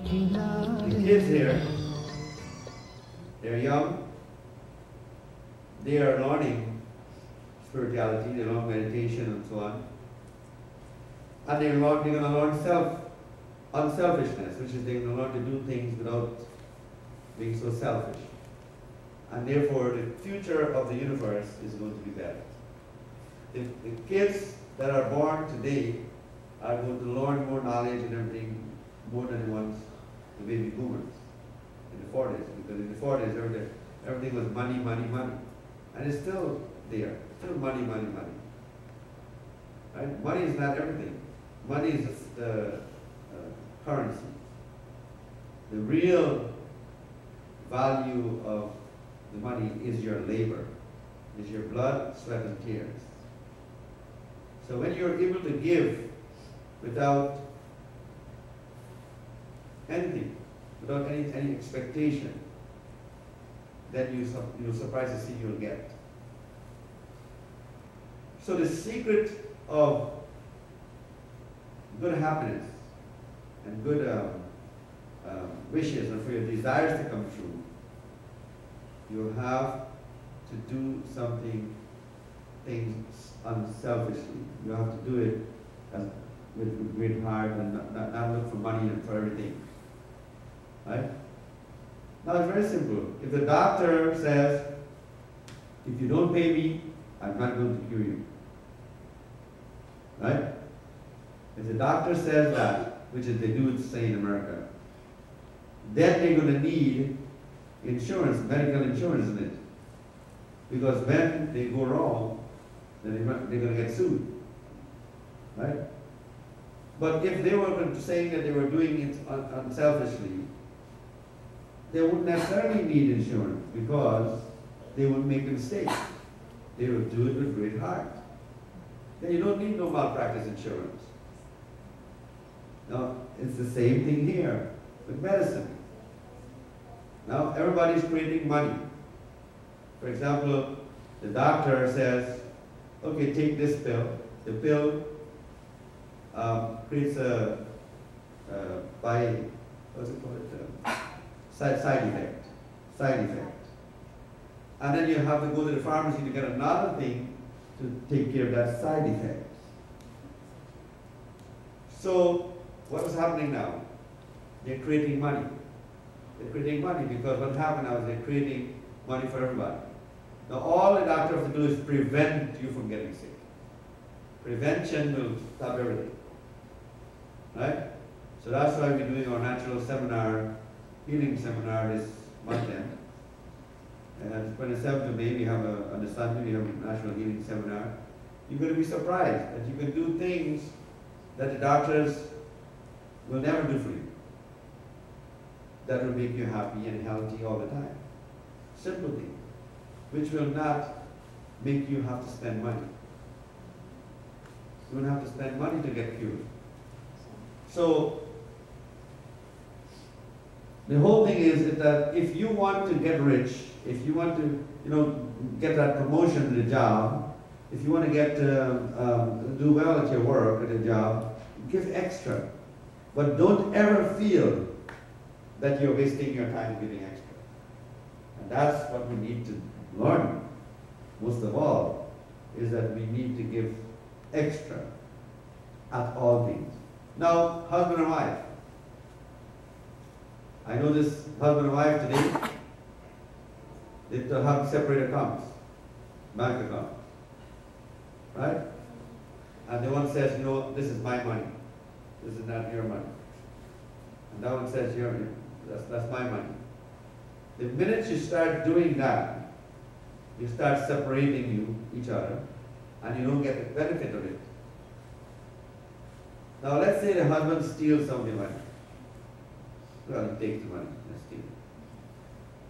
The kids here, they're young, they are learning spirituality, they learn meditation and so on. And they're going to learn unselfishness, which is they're going to learn to do things without being so selfish. And therefore, the future of the universe is going to be better. The kids that are born today are going to learn more knowledge and everything more than the ones, the baby boomers in the 40s. Because in the 40s, everything was money, money, money. And it's still there. Still money, money, money. Right? Money is not everything. Money is the currency. The real value of the money is your labor, is your blood, sweat, and tears. So when you're able to give without anything, without any expectation, then you'll surprise to see you'll get. So the secret of good happiness and good wishes and for your desires to come true, you have to do things unselfishly. You have to do it with great heart and not look for money and for everything. Right? Now it's very simple. If the doctor says, if you don't pay me, I'm not going to cure you. Right? If the doctor says that, which is they do say in America, then they're going to need insurance, medical insurance in it. Because when they go wrong, then they're going to get sued. Right? But if they were saying that they were doing it unselfishly, they wouldn't necessarily need insurance because they would make a mistake. They would do it with great heart. Then you don't need no malpractice insurance. Now, it's the same thing here with medicine. Now, everybody's creating money. For example, the doctor says, okay, take this pill. The pill creates a, side effect. And then you have to go to the pharmacy to get another thing to take care of that side effect. So, what is happening now? They're creating money. They're creating money because what happened now is they're creating money for everybody. Now all the doctor has to do is prevent you from getting sick. Prevention will stop everything. Right? So that's why we're doing our natural seminar, healing seminar this month end. And 27th of May we have on the Sunday we have a natural healing seminar. You're going to be surprised that you can do things that the doctors will never do for you. That will make you happy and healthy all the time. Simple thing, which will not make you have to spend money. You won't have to spend money to get cured. So, the whole thing is that if you want to get rich, if you want to, get that promotion in the job, if you want to get do well at your work, at a job, give extra. But don't ever feel that you're wasting your time giving extra. And that's what we need to learn, most of all, is that we need to give extra at all things. Now, husband and wife. I know this husband and wife today, they have separate accounts, bank accounts, right? And the one says, this is my money. This is not your money. And that one says, that's my money. The minute you start doing that, you start separating each other, and you don't get the benefit of it. Now let's say the husband steals some of your money. Well, he takes the money, let's steal it.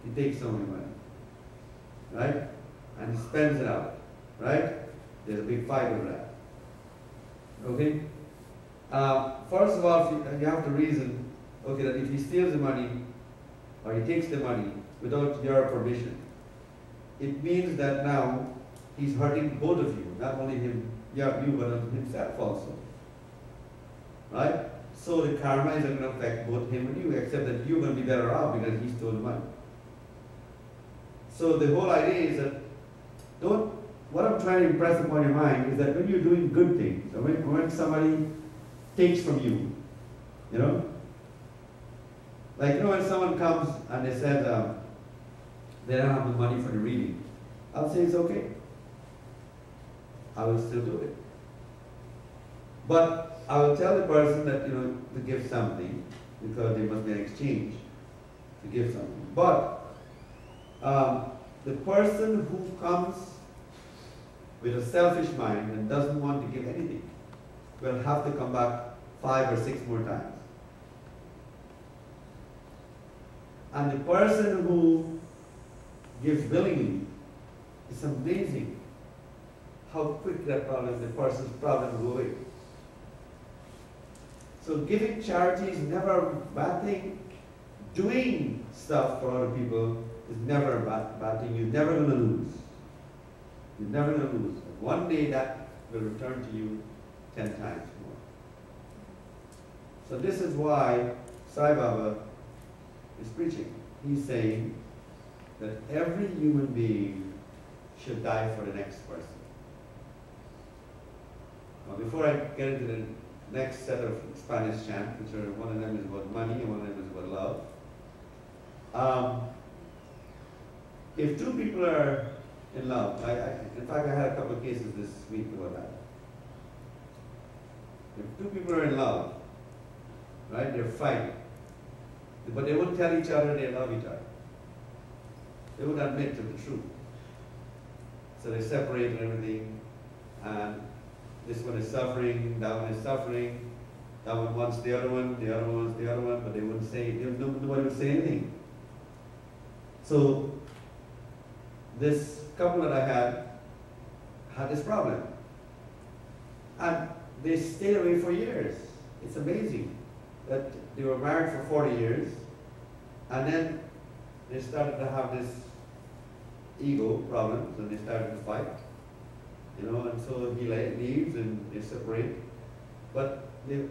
He takes some of your money, right? And he spends it out, right? There's a big fight over that. Okay? First of all, you have to reason, okay, that if he steals the money, or he takes the money without your permission, it means that now he's hurting both of you, not only you, but himself also. Right? So the karma is going to affect both him and you, except that you're going to be better off because he stole the money. So the whole idea is that what I'm trying to impress upon your mind is that when you're doing good things, or when somebody takes from you, you know, like, you know, when someone comes and they said they don't have the money for the reading, I'll say it's okay. I will still do it. But I will tell the person that, you know, to give something, because there must be an exchange to give something. But the person who comes with a selfish mind and doesn't want to give anything will have to come back 5 or 6 more times. And the person who gives willingly, it's amazing how quick the person's problem will go away. So giving charity is never a bad thing. Doing stuff for other people is never a bad thing. You're never going to lose. You're never going to lose. One day that will return to you 10 times more. So this is why Sai Baba is preaching. He's saying that every human being should die for the next person. Now before I get into the next set of Spanish chants, which are, one of them is about money and one of them is about love. If two people are in love, in fact I had a couple of cases this week about that. If two people are in love, right, they're fighting, but they won't tell each other they love each other. They won't admit to the truth. So they separate and everything, and this one is suffering, that one is suffering, that one wants the other one, the other one wants the other one, but they wouldn't say, nobody would say anything. So this couple that I had this problem. And they stayed away for years. It's amazing that they were married for 40 years, and then they started to have this ego problems, and they started to fight. You know, and so he leaves and they separate. But the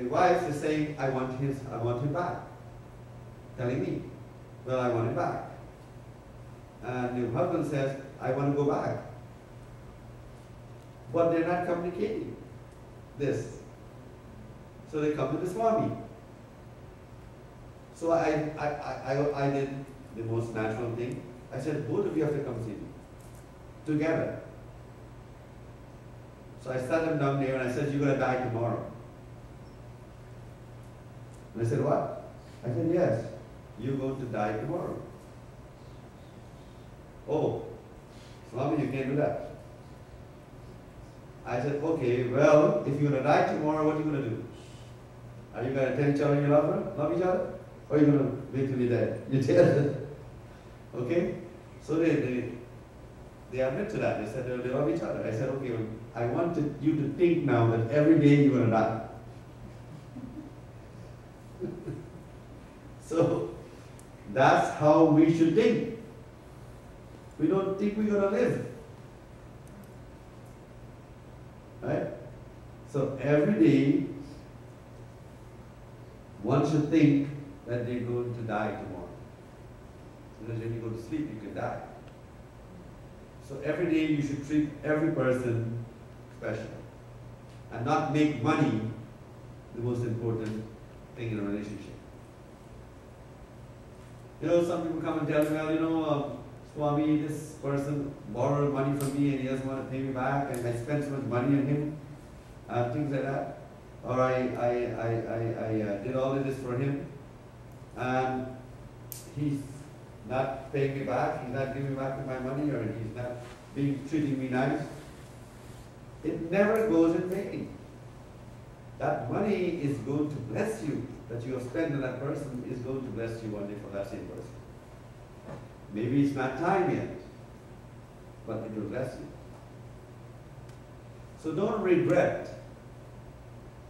wife is saying, I want him back. Telling me, well, I want him back. And the husband says, I want to go back. But they're not communicating this. So they come to the Swami. So I did the most natural thing. I said, both of you have to come see me. Together. So I sat them down there and I said, you're going to die tomorrow. And I said, what? I said, yes, you're going to die tomorrow. Oh, Swami, you can't do that. I said, okay, well, if you're going to die tomorrow, what are you going to do? Are you going to tell each other you love each other? Or are you going to wait till you're dead? You're dead. Okay? So they admit to that. They said they love each other. I said, okay, well, I want you to think now that every day you're going to die. So that's how we should think. We don't think we're going to live. Right? So every day, one should think that they're going to die tomorrow. So that when you go to sleep, you can die. So every day you should treat every person special and not make money the most important thing in a relationship. You know, some people come and tell me, well, you know, Swami, this person borrowed money from me and he doesn't want to pay me back, and I spent so much money on him, things like that. Or I did all of this for him, and he's not paying me back, he's not giving me back my money, or he's not treating me nice. It never goes in vain. That money is going to bless you, that you have spent on that person is going to bless you one day for that same person. Maybe it's not time yet, but it will bless you. So don't regret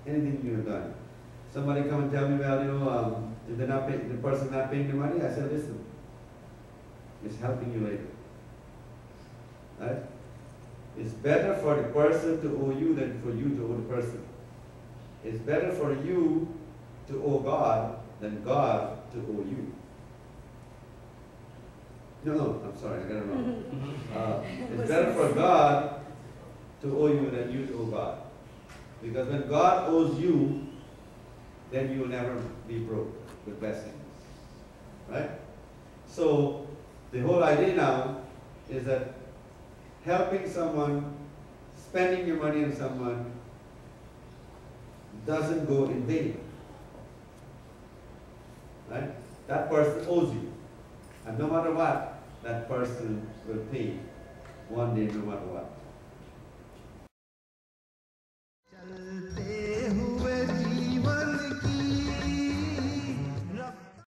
anything you have done. Somebody come and tell me, well, you know, if they're not paying, the person's not paying the money, I said, listen, it's helping you later. Right? It's better for the person to owe you than for you to owe the person. It's better for you to owe God than God to owe you. No, I'm sorry, I got it wrong. It's better for God to owe you than you to owe God. Because when God owes you, then you will never be broke with blessings. Right? So, the whole idea now is that helping someone, spending your money on someone, doesn't go in vain. Right? That person owes you. And no matter what, that person will pay one day no matter what.